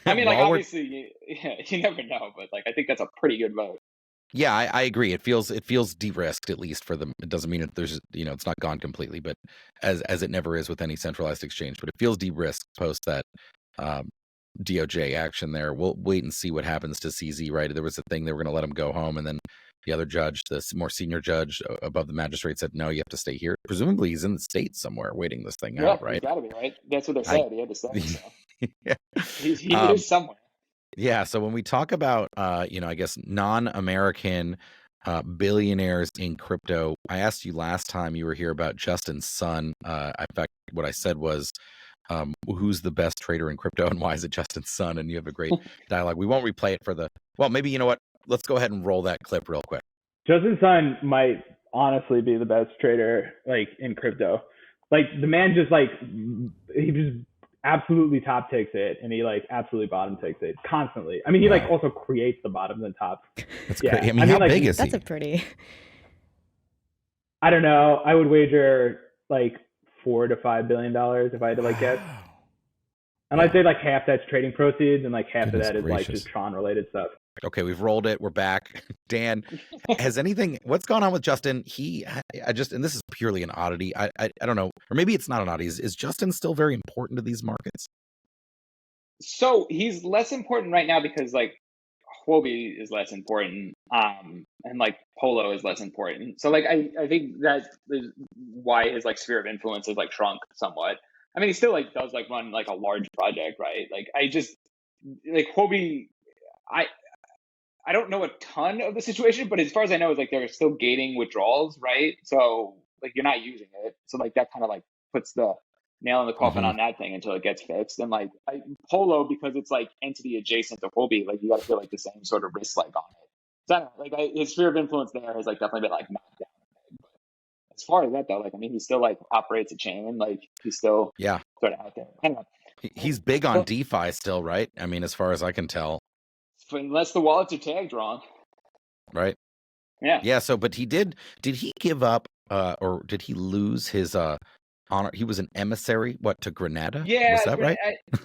I mean, like while we're- obviously, you never know, but like I think that's a pretty good vote. Yeah, I agree. It feels de-risked, at least for them. It doesn't mean that there's it's not gone completely, but as it never is with any centralized exchange. But it feels de-risked post that DOJ action there. We'll wait and see what happens to CZ. Right, there was a thing they were going to let him go home, and then the other judge, the more senior judge above the magistrate, said no, you have to stay here. Presumably, he's in the States somewhere waiting this thing out. Right? He's got to be, right. That's what they said. He had to stay. So. Yeah. He is somewhere. Yeah. So when we talk about, I guess non-American billionaires in crypto, I asked you last time you were here about Justin Sun. In fact, what I said was, who's the best trader in crypto and why is it Justin Sun? And you have a great dialogue. We won't replay it maybe you know what? Let's go ahead and roll that clip real quick. Justin Sun might honestly be the best trader like in crypto. Like the man just like he just absolutely top takes it and he like absolutely bottom takes it constantly. I mean, he like also creates the bottoms and tops. That's great. I mean, how big is he? That's a pretty. I don't know. I would wager like $4 to $5 billion if I had to like guess. And I'd say like half that's trading proceeds and like half of that is like just Tron related stuff. Okay, we've rolled it. We're back. Dan, what's going on with Justin? And this is purely an oddity. I don't know, or maybe it's not an oddity. Is Justin still very important to these markets? So he's less important right now because like Huobi is less important, and like Polo is less important. So like I think that is why his like sphere of influence has like shrunk somewhat. I mean, he still like does like run like a large project, right? Like I just like Huobi, I don't know a ton of the situation, but as far as I know, is like they're still gating withdrawals, right? So like you're not using it, so like that kind of like puts the nail in the coffin on that thing until it gets fixed. And like Polo, because it's like entity adjacent to Huobi, like you got to feel like the same sort of risk like on it. So I don't know, like his sphere of influence there has like definitely been like knocked down. But as far as that though, like I mean, he still like operates a chain, like he's still sort of out there. Anyway, he's big on DeFi still, right? I mean, as far as I can tell. Unless the wallets are tagged wrong. Right. Yeah. Yeah. So, but did he give up, or did he lose his honor? He was an emissary, to Grenada? Yeah. Was that right?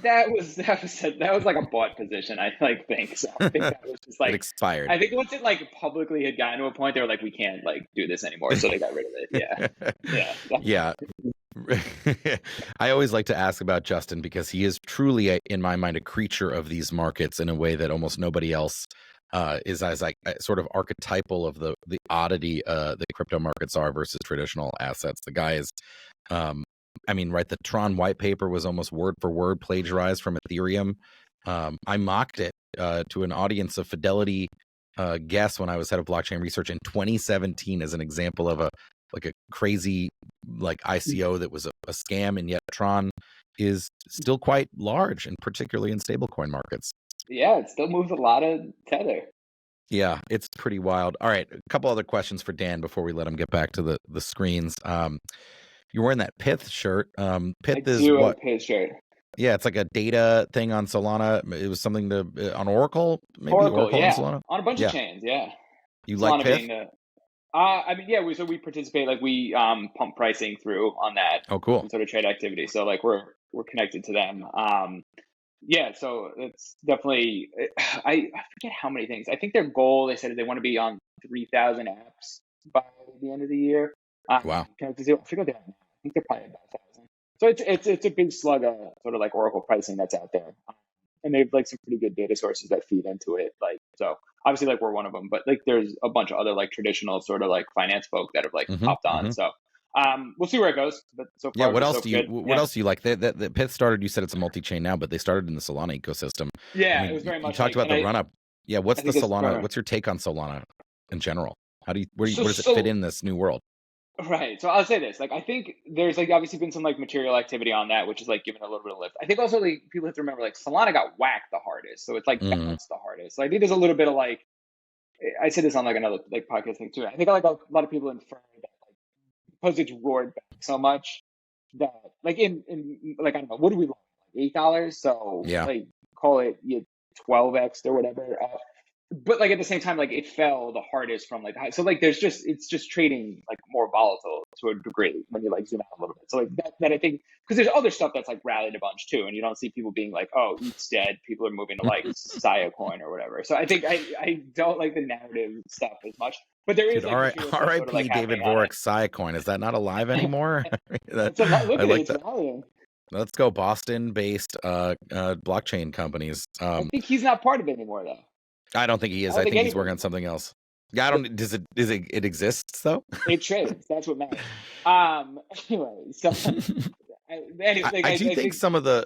That was like a bought position, I think. So I think that was just like. It expired. I think once it like publicly had gotten to a point, they were like, we can't like do this anymore. So they got rid of it. Yeah. Yeah. I always like to ask about Justin because he is truly, in my mind, a creature of these markets in a way that almost nobody else is, as like sort of archetypal of the oddity that crypto markets are versus traditional assets. The guy is, the Tron white paper was almost word for word plagiarized from Ethereum. I mocked it to an audience of Fidelity guests when I was head of blockchain research in 2017 as an example of a crazy ICO that was a scam, and yet Tron is still quite large, and particularly in stablecoin markets. Yeah, it still moves a lot of Tether. Yeah, it's pretty wild. All right, a couple other questions for Dan before we let him get back to the screens. You're wearing that Pith shirt. Pith is what? Pith shirt. Yeah, it's like a data thing on Solana. It was something on Oracle, maybe Oracle yeah, and Solana? On a bunch of chains. Yeah. You Solana like Pith? We participate, like we pump pricing through on that. Oh, cool. Sort of trade activity. So like we're connected to them. Yeah, so it's definitely I forget how many things. I think their goal, they said, is they want to be on 3,000 apps by the end of the year. Wow. I forget what they have now. I think they're probably about 1,000. So it's a big slug of sort of like Oracle pricing that's out there. And they've like some pretty good data sources that feed into it. Like, so obviously like we're one of them, but like there's a bunch of other like traditional sort of like finance folk that have like hopped on. So we'll see where it goes, but so Yeah. far What so else do you? good. What Yeah. else do you like? The Pith started. You said it's a multi-chain now, but they started in the Solana ecosystem. Yeah, I mean, it was very you much talked like, about the run-up. Yeah. What's I the think it's Solana? right. What's your take on Solana in general? How do you? Where So, does it so fit in this new world? Right. So I'll say this, like, I think there's like obviously been some like material activity on that, which is like giving a little bit of lift. I think also like people have to remember like Solana got whacked the hardest. So it's like Mm-hmm. bounced the hardest. So I think there's a little bit of like, I said this on like another like podcast thing too. I think like a lot of people infer that like because it's roared back so much that like in like, I don't know, what do we like $8? So Yeah. like call it 12x or whatever. But like at the same time, like it fell the hardest from like high. So like it's just trading like more volatile to a degree when you like zoom out a little bit. So like that I think, because there's other stuff that's like rallied a bunch too, and you don't see people being like, oh, ETH's dead, people are moving to like Sia coin or whatever. So I think I don't like the narrative stuff as much, but there is Dude, like material stuff sort of like R.I.P. David happening on it. Vorek Siacoin. Is that not alive anymore? It's a lot. Look I at it, like it's that. rallying. Let's go Boston-based blockchain companies. I think he's not part of it anymore though. I don't think he is. I don't I think think he's working anybody. on something else. Yeah, I don't. Does it exists though? It trades. That's what matters. Anyway, so anyway, like, I do I think some of the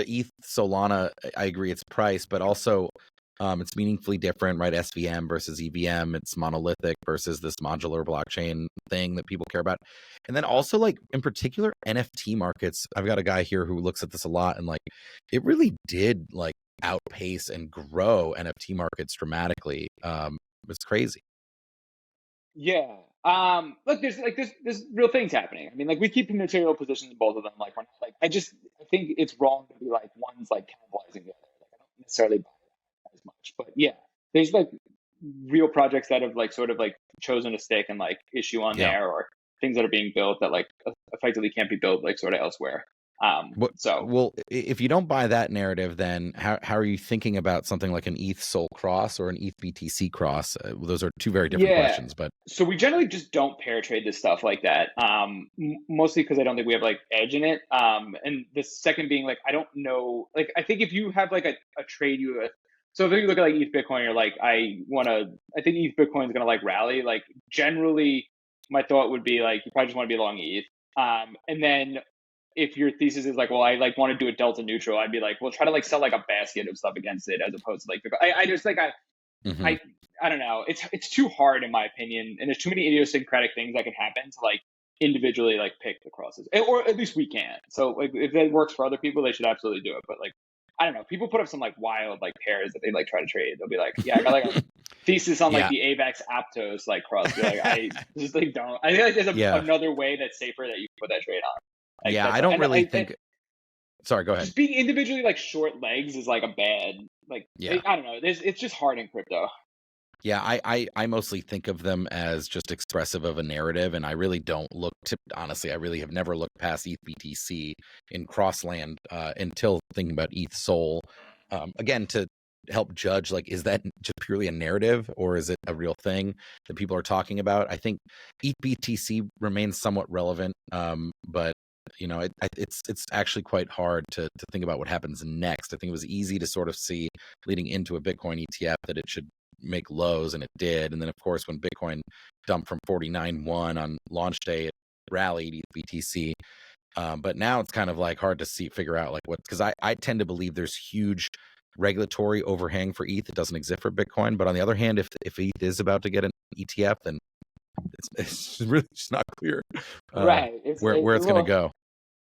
ETH Solana, I agree, it's price, but also it's meaningfully different, right? SVM versus EVM. It's monolithic versus this modular blockchain thing that people care about. And then also, like, in particular, NFT markets. I've got a guy here who looks at this a lot, and like it really did like outpace and grow NFT markets dramatically. It's crazy. Yeah. Look, there's real things happening. I mean, like we keep material positions in both of them. Like we're not like I think it's wrong to be like one's like cannibalizing the other. Like I don't necessarily buy that as much. But yeah, there's like real projects that have like sort of like chosen to stick and like issue on Yeah. there, or things that are being built that like effectively can't be built like sort of elsewhere. Well, if you don't buy that narrative, then how are you thinking about something like an ETH Sol cross or an ETH BTC cross? Those are two very different questions. But so we generally just don't pair trade this stuff like that. Mostly because I don't think we have like edge in it. And the second being like I don't know. Like I think if you have like a trade so if you look at like ETH Bitcoin, you're like I think ETH Bitcoin is gonna like rally. Like generally, my thought would be like you probably just want to be long ETH. And then if your thesis is like, well, I like want to do a delta neutral, I'd be like, well, try to like sell like a basket of stuff against it as opposed to like, I just like, I don't know. It's too hard in my opinion. And there's too many idiosyncratic things that can happen to like individually like pick the crosses, or at least we can. So like if that works for other people, they should absolutely do it. But like, I don't know. People put up some like wild like pairs that they like try to trade. They'll be like, yeah, I got like a thesis on like the AVAX Aptos like cross. Be like, I just like don't. I think like there's another way that's safer that you put that trade on. Like, I don't really think. Sorry, go ahead. Just being individually like short legs is like a bad like. I don't know. It's just hard in crypto. Yeah, I mostly think of them as just expressive of a narrative, and I really don't look to, honestly, I really have never looked past ETH BTC in Crossland until thinking about ETH Sol. Again, to help judge, like, is that just purely a narrative or is it a real thing that people are talking about? I think ETH BTC remains somewhat relevant, but you know, it's actually quite hard to think about what happens next. I think it was easy to sort of see leading into a Bitcoin ETF that it should make lows, and it did. And then of course when Bitcoin dumped from 49.1 on launch day, it rallied BTC. But now it's kind of like hard to figure out like what, because I tend to believe there's huge regulatory overhang for ETH that doesn't exist for Bitcoin. But on the other hand, if ETH is about to get an ETF, then it's really just not clear right where it's going to go.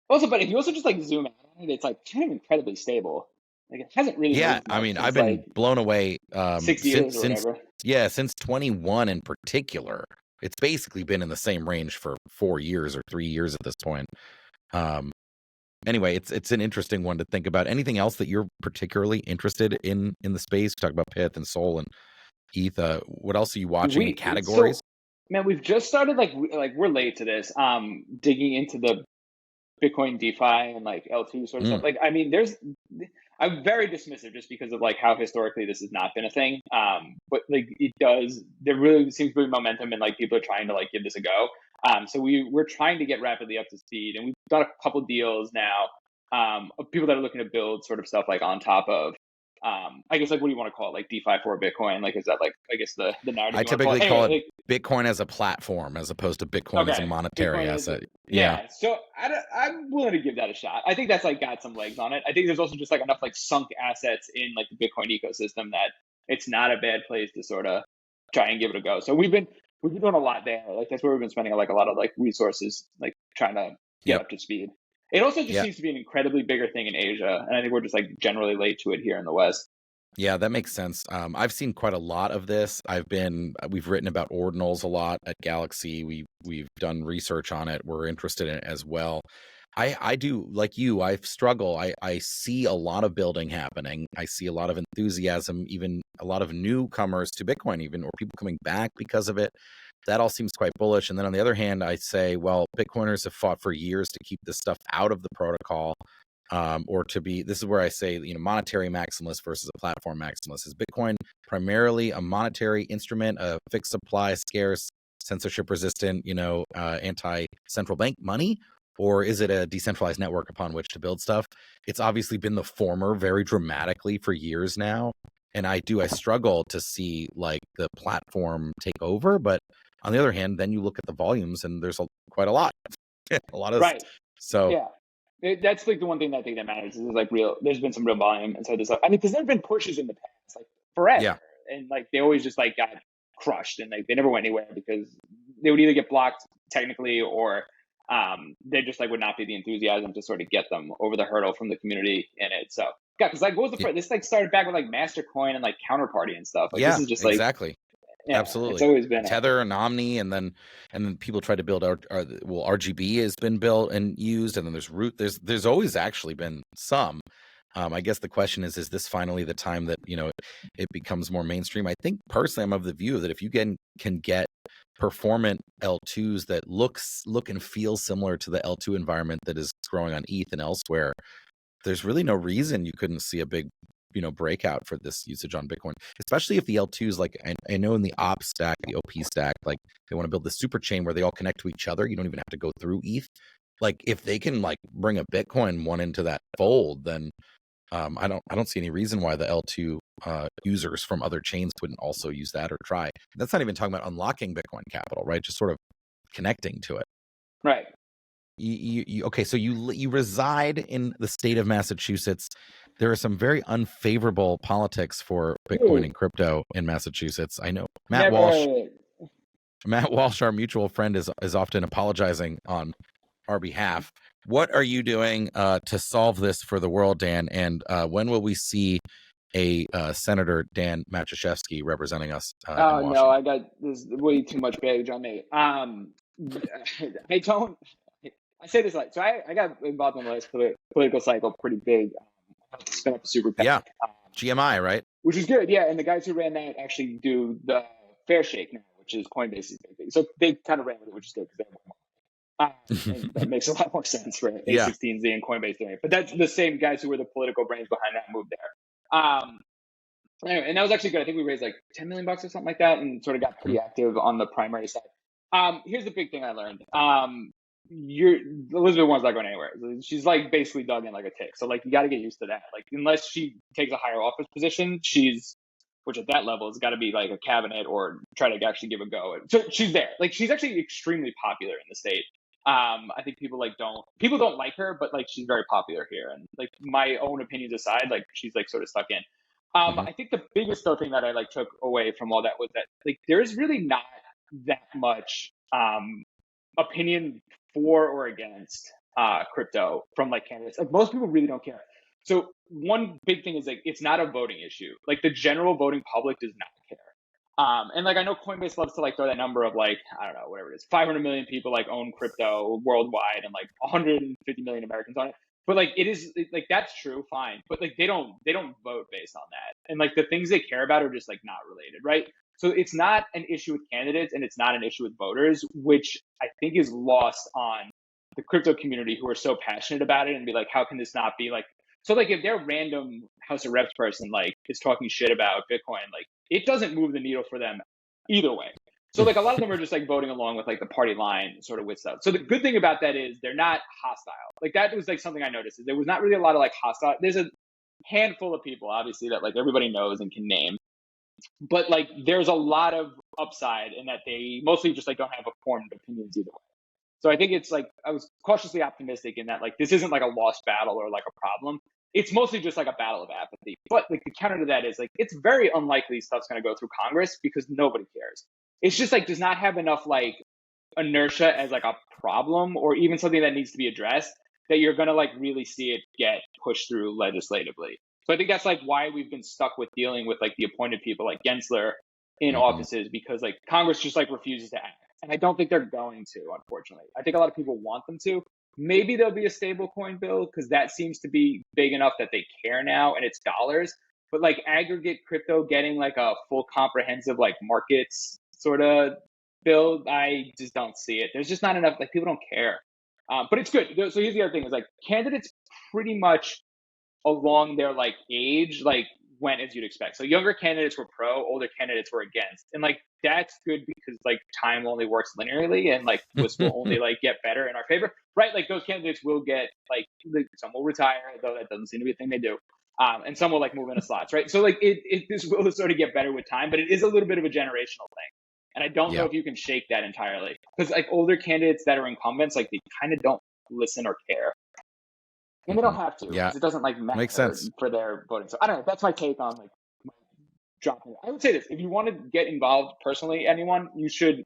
Also, but if you also just like zoom out on it, it's like kind of incredibly stable. Like it hasn't really. Yeah, I mean, I've been like blown away 6 years or whatever. Since 21 in particular. It's basically been in the same range for 4 years or 3 years at this point. Anyway, it's an interesting one to think about. Anything else that you're particularly interested in the space? We talked about Pith and Sol and ETH. What else are you watching in categories? Man, we've just started like we're late to this. Digging into the Bitcoin DeFi and like L2 sort of stuff. Like, I mean, I'm very dismissive just because of like how historically this has not been a thing. But like there really seems to be momentum and like people are trying to like give this a go. So we're trying to get rapidly up to speed, and we've done a couple deals now of people that are looking to build sort of stuff like on top of, I guess, like, what do you want to call it? Like DeFi for Bitcoin? Like, is that like, I guess the narrative? I typically call it Bitcoin as a platform as opposed to Bitcoin as a monetary asset. Yeah. So I'm willing to give that a shot. I think that's like got some legs on it. I think there's also just like enough like sunk assets in like the Bitcoin ecosystem that it's not a bad place to sort of try and give it a go. So we've been doing a lot there. Like, that's where we've been spending like a lot of like resources, like trying to get up to speed. It also just seems to be an incredibly bigger thing in Asia, and I think we're just like generally late to it here in the West. Yeah, that makes sense. I've seen quite a lot of this. We've written about ordinals a lot at Galaxy. We've done research on it. We're interested in it as well. I do, like you, I struggle. I see a lot of building happening. I see a lot of enthusiasm, even a lot of newcomers to Bitcoin, even, or people coming back because of it. That all seems quite bullish. And then on the other hand, I say, well, Bitcoiners have fought for years to keep this stuff out of the protocol. Or to be, this is where I say, monetary maximalist versus a platform maximalist. Is Bitcoin primarily a monetary instrument, a fixed supply, scarce, censorship resistant, anti-central bank money? Or is it a decentralized network upon which to build stuff? It's obviously been the former very dramatically for years now. And I struggle to see like the platform take over. But on the other hand, then you look at the volumes and there's quite a lot. A lot of right. So yeah. That's like the one thing that I think that matters is like there's been some real volume inside this stuff. I mean, because there have been pushes in the past, like forever. Yeah. And like they always just like got crushed and like they never went anywhere because they would either get blocked technically or they just like would not be the enthusiasm to sort of get them over the hurdle from the community in it. So yeah, because like what was the first? This like started back with like Mastercoin and like Counterparty and stuff. Like this is just like exactly. Yeah, absolutely. It's always been Tether and Omni, and then people try to build RGB has been built and used, and then there's Root. There's always actually been some. I guess the question is this finally the time that it becomes more mainstream? I think personally, I'm of the view that if you can get performant L2s that look and feel similar to the L2 environment that is growing on ETH and elsewhere, there's really no reason you couldn't see a big breakout for this usage on Bitcoin, especially if the L2s, like I know in the OP stack, the OP stack, like they want to build the super chain where they all connect to each other. You don't even have to go through ETH. Like if they can like bring a Bitcoin one into that fold, then I don't see any reason why the L2 users from other chains wouldn't also use that or try. That's not even talking about unlocking Bitcoin capital, right? Just sort of connecting to it. Right. Okay, so you reside in the state of Massachusetts. There are some very unfavorable politics for Bitcoin and crypto in Massachusetts. I know Matt Walsh, our mutual friend, is often apologizing on our behalf. What are you doing to solve this for the world, Dan? And when will we see a Senator Dan Matuszewski representing us? Oh no, I got this way too much baggage on me. I say this like, so I got involved in the last political cycle pretty big. Spin up a super PAC. Yeah, GMI, right? Which is good, yeah. And the guys who ran that actually do the Fair Shake now, which is Coinbase's big thing. So they kind of ran with it, which is good because they have more money. That makes a lot more sense for A16Z and Coinbase doing it. But that's the same guys who were the political brains behind that move there. Anyway, and that was actually good. I think we raised like $10 million or something like that and sort of got pretty active on the primary side. Here's the big thing I learned. Elizabeth Warren's not going anywhere. She's like basically dug in like a tick. So like you got to get used to that. Like unless she takes a higher office position, which at that level has got to be like a cabinet or try to actually give a go. So she's there. Like she's actually extremely popular in the state. I think people don't like her, but like she's very popular here. And like my own opinions aside, like she's like sort of stuck in. I think the biggest thing that I like took away from all that was that like there's really not that much opinion for or against crypto from like candidates. Like most people really don't care. So one big thing is like it's not a voting issue. Like the general voting public does not care. And like I know Coinbase loves to like throw that number of like, I don't know, whatever it is, 500 million people like own crypto worldwide and like 150 million Americans on it. But like it is like that's true, fine. But like they don't vote based on that. And like the things they care about are just like not related, right? So it's not an issue with candidates and it's not an issue with voters, which I think is lost on the crypto community who are so passionate about it and be like, how can this not be like, so like if their random House of Reps person like is talking shit about Bitcoin, like it doesn't move the needle for them either way. So like a lot of them are just like voting along with like the party line sort of with stuff. So the good thing about that is they're not hostile. Like that was like something I noticed is there was not really a lot of like hostile. There's a handful of people obviously that like everybody knows and can name, but like there's a lot of upside in that they mostly just like don't have formed opinions either way. So I think it's like I was cautiously optimistic in that like this isn't like a lost battle or like a problem. It's mostly just like a battle of apathy. But like the counter to that is like it's very unlikely stuff's going to go through Congress because nobody cares. It's just like does not have enough like inertia as like a problem or even something that needs to be addressed that you're going to like really see it get pushed through legislatively. So I think that's like why we've been stuck with dealing with like the appointed people like Gensler in offices because like Congress just like refuses to act. And I don't think they're going to, unfortunately. I think a lot of people want them to. Maybe there'll be a stable coin bill because that seems to be big enough that they care now and it's dollars. But like aggregate crypto getting like a full comprehensive like markets sort of bill, I just don't see it. There's just not enough, like people don't care. But it's good. So here's the other thing is like candidates pretty much along their like age, like went as you'd expect. So younger candidates were pro, older candidates were against. And like that's good because like time only works linearly and like this will only like get better in our favor. Right? Like those candidates will get like some will retire, though that doesn't seem to be a thing they do. And some will like move into slots, right? So like this will sort of get better with time, but it is a little bit of a generational thing. And I don't know if you can shake that entirely. Because like older candidates that are incumbents, like they kind of don't listen or care. And they don't have to. It doesn't like matter Makes sense. for their voting. So I don't know. That's my take on like dropping. I would say this: if you want to get involved personally, anyone, you should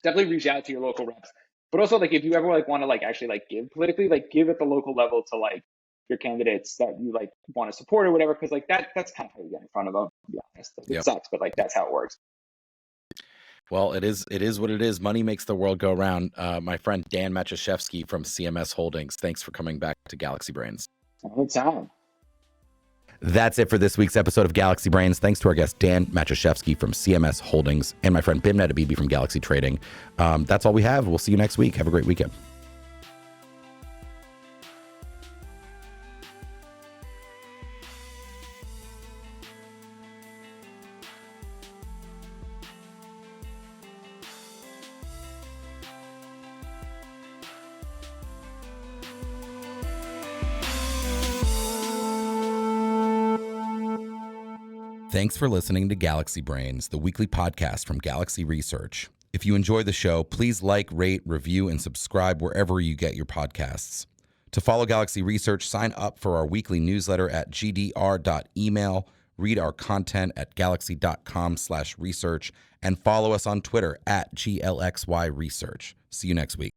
definitely reach out to your local reps. But also, like if you ever like want to like actually like give politically, like give at the local level to like your candidates that you like want to support or whatever. Because like that's kind of how you get in front of them. To be honest, like, it sucks, but like that's how it works. Well, it is what it is. Money makes the world go round. My friend Dan Matuszewski from CMS Holdings, thanks for coming back to Galaxy Brains. Anytime. That's it for this week's episode of Galaxy Brains. Thanks to our guest Dan Matuszewski from CMS Holdings and my friend Beimnet Abebe from Galaxy Trading. That's all we have. We'll see you next week. Have a great weekend. Thanks for listening to Galaxy Brains, the weekly podcast from Galaxy Research. If you enjoy the show, please like, rate, review, and subscribe wherever you get your podcasts. To follow Galaxy Research, sign up for our weekly newsletter at gdr.email, read our content at galaxy.com/research, and follow us on Twitter at GLXY Research. See you next week.